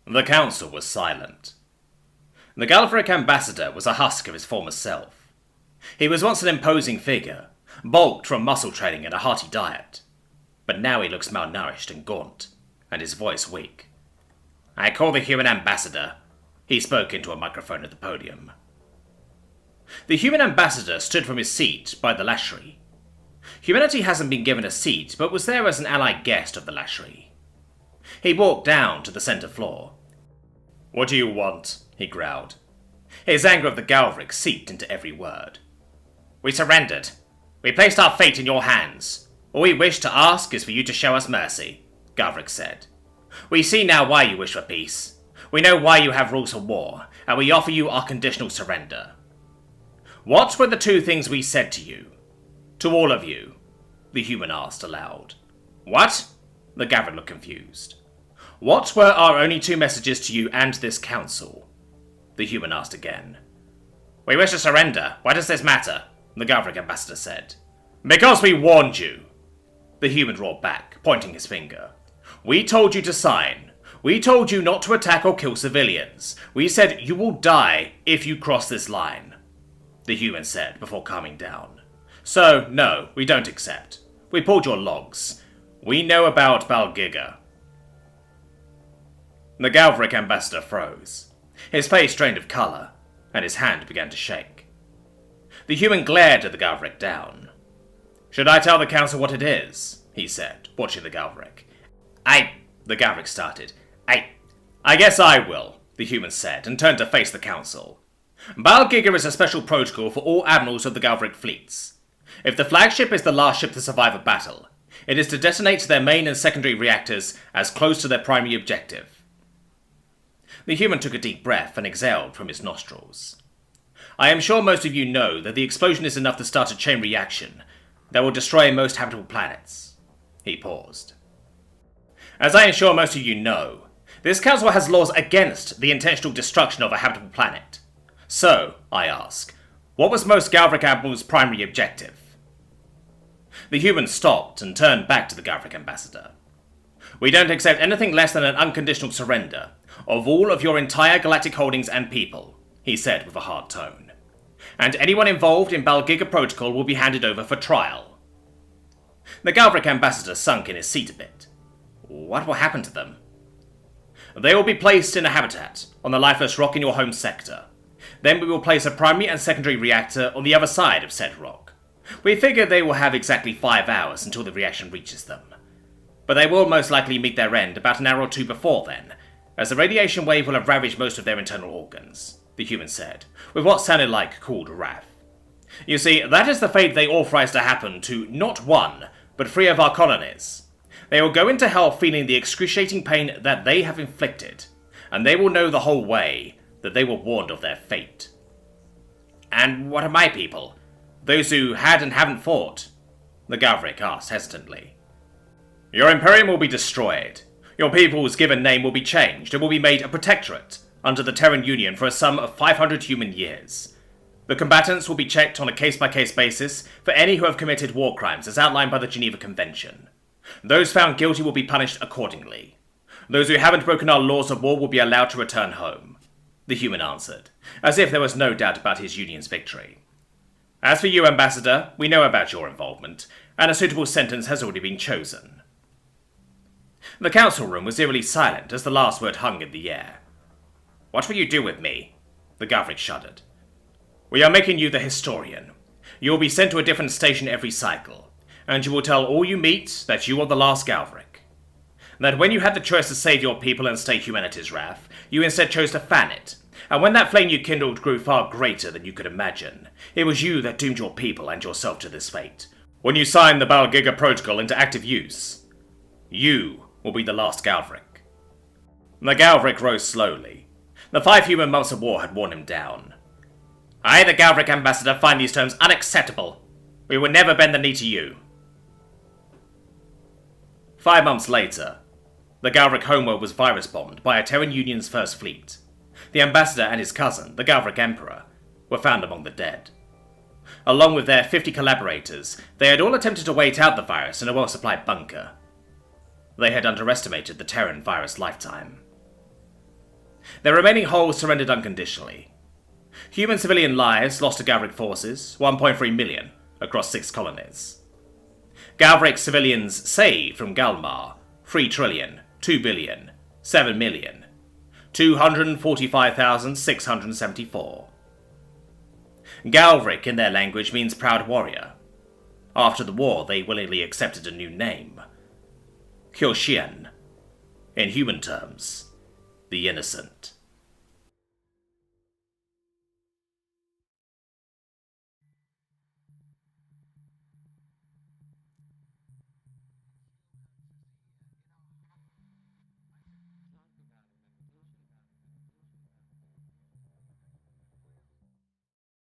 The council was silent. The Galavrck ambassador was a husk of his former self. He was once an imposing figure, bulked from muscle training and a hearty diet. But now he looks malnourished and gaunt, and his voice weak. "I call the human ambassador," he spoke into a microphone at the podium. The human ambassador stood from his seat by the lashery. Humanity hasn't been given a seat, but was there as an allied guest of the lashery. He walked down to the center floor. "What do you want?" he growled. His anger of the Galavrck seeped into every word. "We surrendered. We placed our fate in your hands. All we wish to ask is for you to show us mercy," Galavrck said. "We see now why you wish for peace. We know why you have rules for war, and we offer you unconditional surrender." "What were the two things we said to you? To all of you?" the human asked aloud. "What?" The Galavrck looked confused. "What were our only two messages to you and this council?" the human asked again. "We wish to surrender. Why does this matter?" the Galavrck ambassador said. "Because we warned you," the human roared back, pointing his finger. "We told you to sign. We told you not to attack or kill civilians. We said you will die if you cross this line," the human said before calming down. "So, no, we don't accept. We pulled your logs. We know about Balgiga." The Galavrck ambassador froze. His face drained of colour, and his hand began to shake. The human glared at the Galavrck down. "Should I tell the council what it is?" he said, watching the Galavrck. The Galavrck started. I guess I will," the human said, and turned to face the council. "Balgiga is a special protocol for all admirals of the Galavrck fleets. If the flagship is the last ship to survive a battle, it is to detonate their main and secondary reactors as close to their primary objective." The human took a deep breath and exhaled from his nostrils. "I am sure most of you know that the explosion is enough to start a chain reaction that will destroy most habitable planets." He paused. "As I am sure most of you know, this council has laws against the intentional destruction of a habitable planet. So, I ask, what was most Galavrck admirals' primary objective?" The human stopped and turned back to the Galavrck ambassador. "We don't accept anything less than an unconditional surrender of all of your entire galactic holdings and people," he said with a hard tone. "And anyone involved in Balgiga Protocol will be handed over for trial." The Galavrck ambassador sunk in his seat a bit. "What will happen to them?" "They will be placed in a habitat on the lifeless rock in your home sector. Then we will place a primary and secondary reactor on the other side of said rock. We figure they will have exactly 5 hours until the reaction reaches them. But they will most likely meet their end about an hour or two before then, as the radiation wave will have ravaged most of their internal organs," the human said, with what sounded like cold wrath. "You see, that is the fate they authorized to happen to not one, but 3 of our colonies. They will go into hell feeling the excruciating pain that they have inflicted, and they will know the whole way that they were warned of their fate." "And what of my people? Those who had and haven't fought?" the Galavrck asked hesitantly. "Your Imperium will be destroyed. Your people's given name will be changed and will be made a protectorate under the Terran Union for a sum of 500 human years. The combatants will be checked on a case-by-case basis for any who have committed war crimes as outlined by the Geneva Convention. Those found guilty will be punished accordingly. Those who haven't broken our laws of war will be allowed to return home," the human answered, as if there was no doubt about his union's victory. "As for you, Ambassador, we know about your involvement, and a suitable sentence has already been chosen." The council room was eerily silent as the last word hung in the air. "What will you do with me?" the Galavrck shuddered. "We are making you the historian. You will be sent to a different station every cycle, and you will tell all you meet that you are the last Galavrck. That when you had the choice to save your people and stay humanity's wrath, you instead chose to fan it, and when that flame you kindled grew far greater than you could imagine, it was you that doomed your people and yourself to this fate. When you signed the Balgiga Protocol into active use, you will be the last Galavrck." The Galavrck rose slowly. The 5 human months of war had worn him down. "I, the Galavrck ambassador, find these terms unacceptable. We will never bend the knee to you." 5 months later, the Galavrck homeworld was virus-bombed by a Terran Union's first fleet. The ambassador and his cousin, the Galavrck Emperor, were found among the dead. Along with their 50 collaborators, they had all attempted to wait out the virus in a well-supplied bunker. They had underestimated the Terran virus lifetime. Their remaining hulls surrendered unconditionally. Human civilian lives lost to Galavrck forces, 1.3 million, across 6 colonies. Galavrck civilians saved from Galmar, 3 trillion, 2 billion, 7 million, 245,674. Galavrck in their language means proud warrior. After the war, they willingly accepted a new name. Kyoshien. In human terms, the innocent.